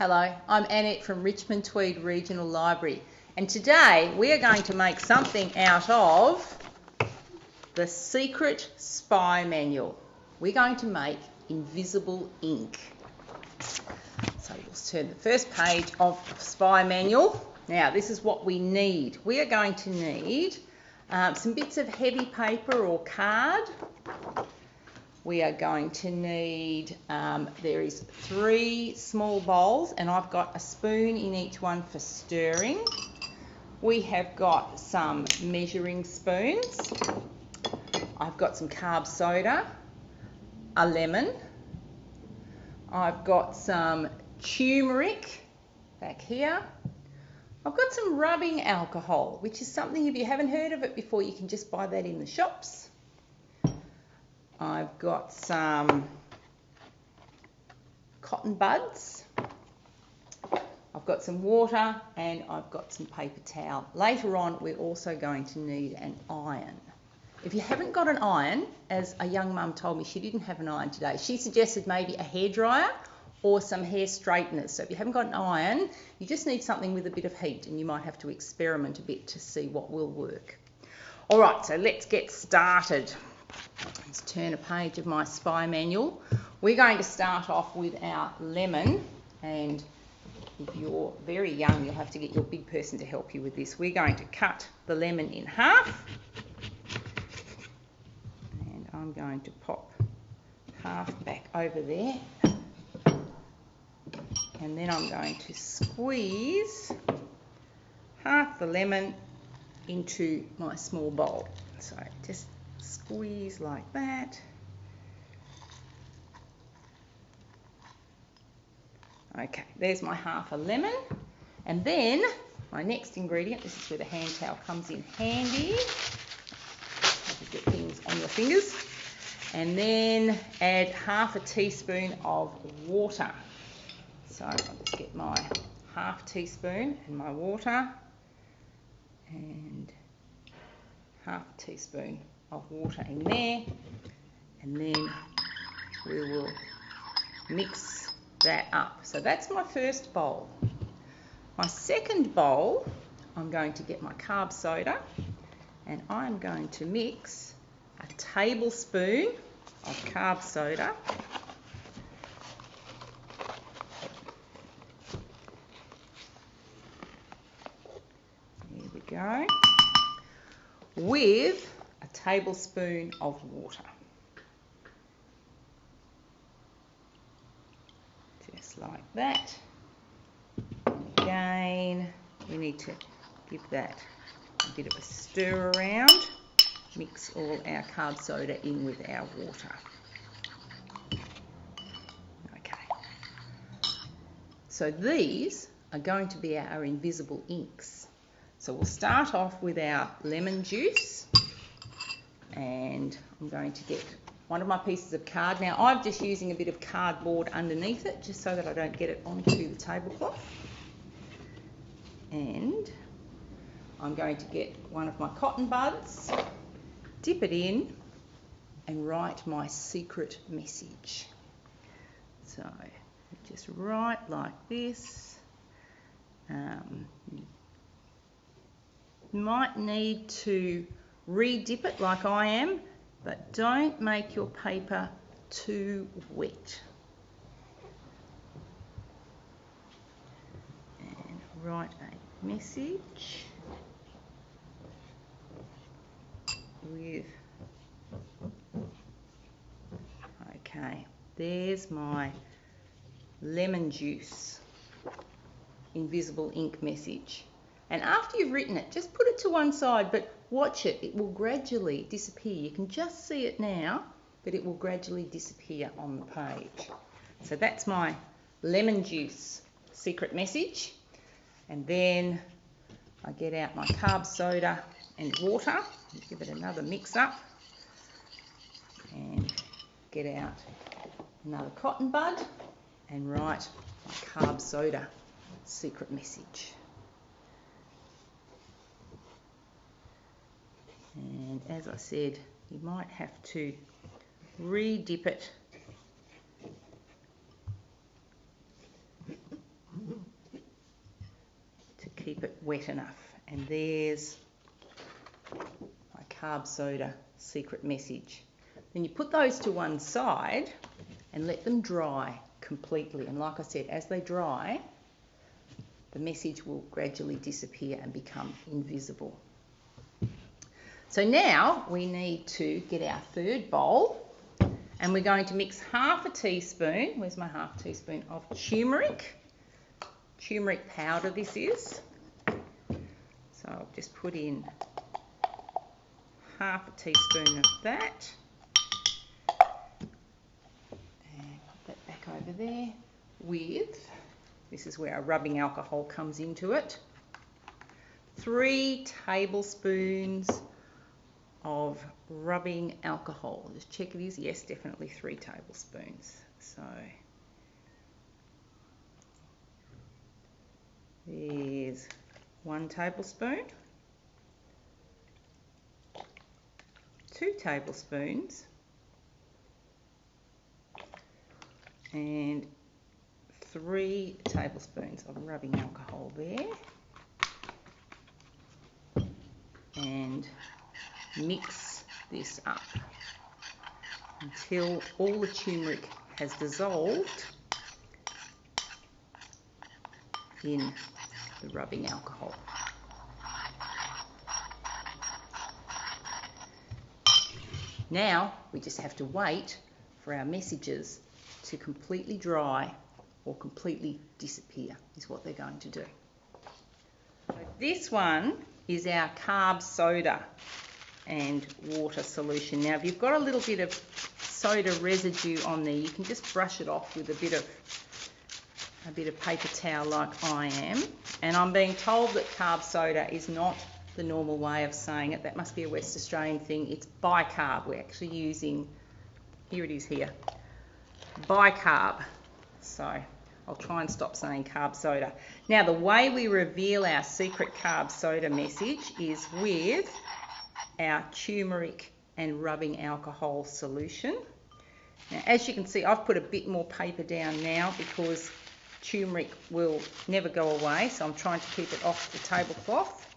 Hello, I'm Annette from Richmond Tweed Regional Library, and today we are going to make something out of the secret spy manual. We're going to make invisible ink. So we'll turn the first page of the spy manual. Now this is what we need. We are going to need some bits of heavy paper or card. We are going to need, there is 3 small bowls, and I've got a spoon in each one for stirring. We have got some measuring spoons. I've got some carb soda, a lemon. I've got some turmeric back here. I've got some rubbing alcohol, which is something, if you haven't heard of it before, you can just buy that in the shops. I've got some cotton buds, I've got some water, and I've got some paper towel. Later on we're also going to need an iron. If you haven't got an iron, as a young mum told me she didn't have an iron today, she suggested maybe a hairdryer or some hair straighteners. So if you haven't got an iron, you just need something with a bit of heat, and you might have to experiment a bit to see what will work. Alright, so let's get started. Let's turn a page of my spy manual. We're going to start off with our lemon, and if you're very young you'll have to get your big person to help you with this. We're going to cut the lemon in half, and I'm going to pop half back over there, and then I'm going to squeeze half the lemon into my small bowl. So just squeeze like that. Okay, there's my half a lemon. And then my next ingredient, this is where the hand towel comes in handy. You get things on your fingers. And then add half a teaspoon of water. So I'll just get my half teaspoon and my water, and half a teaspoon of water in there, and then we will mix that up. So that's my first bowl. My second bowl, I'm going to get my carb soda, and I'm going to mix a tablespoon of carb soda go, with a tablespoon of water. Just like that. Again, we need to give that a bit of a stir around. Mix all our carb soda in with our water. Okay. So these are going to be our invisible inks. So we'll start off with our lemon juice, and I'm going to get one of my pieces of card. Now I'm just using a bit of cardboard underneath it, just so that I don't get it onto the tablecloth. And I'm going to get one of my cotton buds, dip it in, and write my secret message. So just write like this. You might need to re-dip it like I am, but don't make your paper too wet. And write a message with, okay, there's my lemon juice invisible ink message. And after you've written it, just put it to one side, but watch it. It will gradually disappear. You can just see it now, but it will gradually disappear on the page. So that's my lemon juice secret message. And then I get out my carb soda and water, and give it another mix up, and get out another cotton bud and write my carb soda secret message. And as I said, you might have to re-dip it keep it wet enough. And there's my carb soda secret message. Then you put those to one side and let them dry completely. And like I said, as they dry, the message will gradually disappear and become invisible. So now we need to get our third bowl, and we're going to mix half a teaspoon, where's my half teaspoon, of turmeric powder this is. So I'll just put in half a teaspoon of that. And put that back over there with, this is where our rubbing alcohol comes into it, 3 tablespoons of rubbing alcohol. Just check it is, yes, definitely 3 tablespoons. So there's 1 tablespoon, 2 tablespoons, and 3 tablespoons of rubbing alcohol there. And mix this up until all the turmeric has dissolved in the rubbing alcohol. Now we just have to wait for our messages to completely dry or completely disappear, is what they're going to do. So this one is our carb soda and water solution. Now if you've got a little bit of soda residue on there, you can just brush it off with a bit of paper towel like I am. And I'm being told that carb soda is not the normal way of saying it. That must be a West Australian thing. It's bicarb. We're actually using, here it is here, bicarb. So I'll try and stop saying carb soda. Now the way we reveal our secret carb soda message is with our turmeric and rubbing alcohol solution. Now as you can see, I've put a bit more paper down now because turmeric will never go away, so I'm trying to keep it off the tablecloth.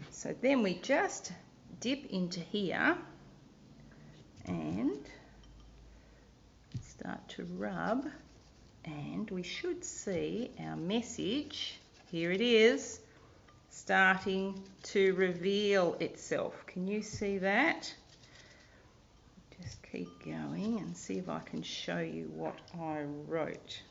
So then we just dip into here and start to rub, and we should see our message, here it is, starting to reveal itself. Can you see that? Just keep going and see if I can show you what I wrote.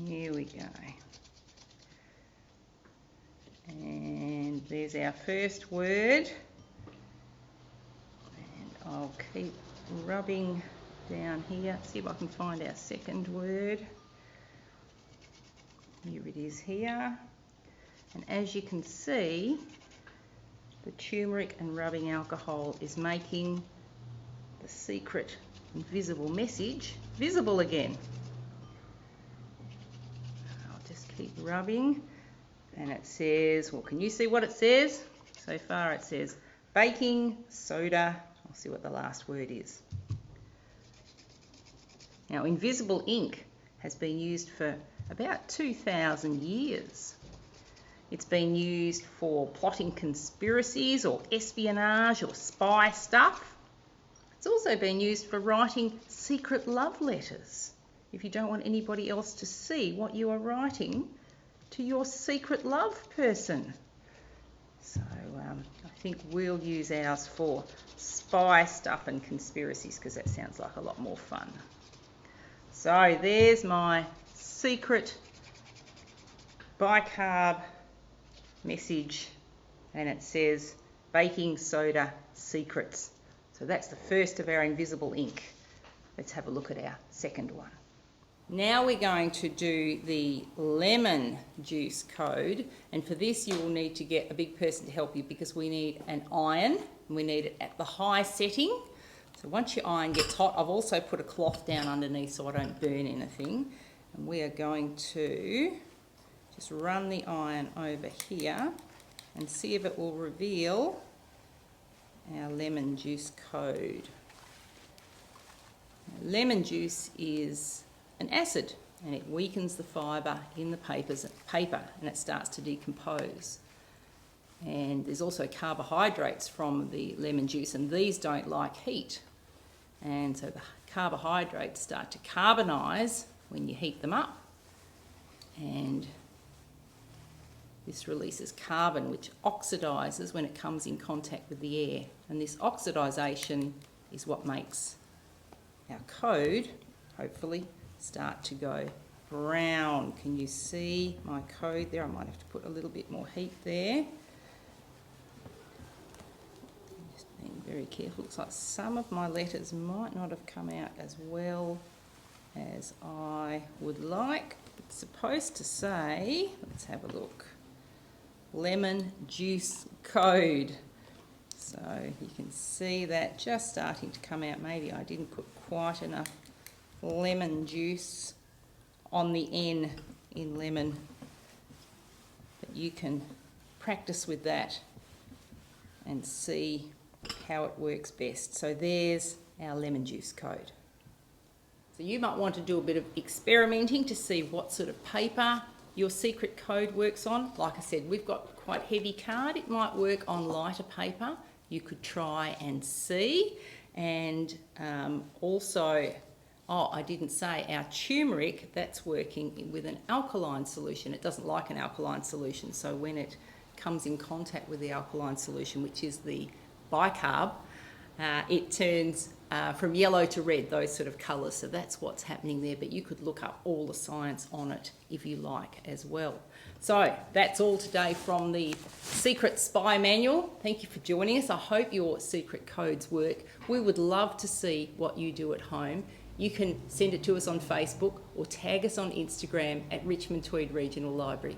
Here we go. And there's our first word. And I'll keep rubbing down here. See if I can find our second word. Here it is here. And as you can see, the turmeric and rubbing alcohol is making the secret invisible message visible again. I'll just keep rubbing. And it says, well, can you see what it says? So far it says baking soda. I'll see what the last word is. Now, invisible ink has been used for about 2,000 years. It's been used for plotting conspiracies or espionage or spy stuff. It's also been used for writing secret love letters. If you don't want anybody else to see what you are writing to your secret love person. So I think we'll use ours for spy stuff and conspiracies because that sounds like a lot more fun. So there's my secret bicarb message, and it says baking soda secrets. So that's the first of our invisible ink. Let's have a look at our second one. Now we're going to do the lemon juice code, and for this you will need to get a big person to help you because we need an iron and we need it at the high setting. So once your iron gets hot, I've also put a cloth down underneath so I don't burn anything, and we are going to just run the iron over here and see if it will reveal our lemon juice code. Now, lemon juice is an acid. and it weakens the fibre in the paper and it starts to decompose. And there's also carbohydrates from the lemon juice, and these don't like heat. And so the carbohydrates start to carbonise when you heat them up, and this releases carbon, which oxidises when it comes in contact with the air. And this oxidisation is what makes our code, hopefully, start to go brown. Can you see my code there? I might have to put a little bit more heat there. Just being very careful. Looks like some of my letters might not have come out as well as I would like. It's supposed to say, let's have a look, lemon juice code. So you can see that just starting to come out. Maybe I didn't put quite enough lemon juice on the N in lemon, but you can practice with that and see how it works best. So there's our lemon juice code. So you might want to do a bit of experimenting to see what sort of paper your secret code works on. Like I said, we've got quite heavy card. It might work on lighter paper. You could try and see. And also, I didn't say, our turmeric, that's working with an alkaline solution. It doesn't like an alkaline solution, so when it comes in contact with the alkaline solution, which is the bicarb, it turns from yellow to red, those sort of colours. So that's what's happening there, but you could look up all the science on it if you like as well. So that's all today from the Secret Spy Manual. Thank you for joining us. I hope your secret codes work. We would love to see what you do at home. You can send it to us on Facebook or tag us on Instagram at Richmond Tweed Regional Library.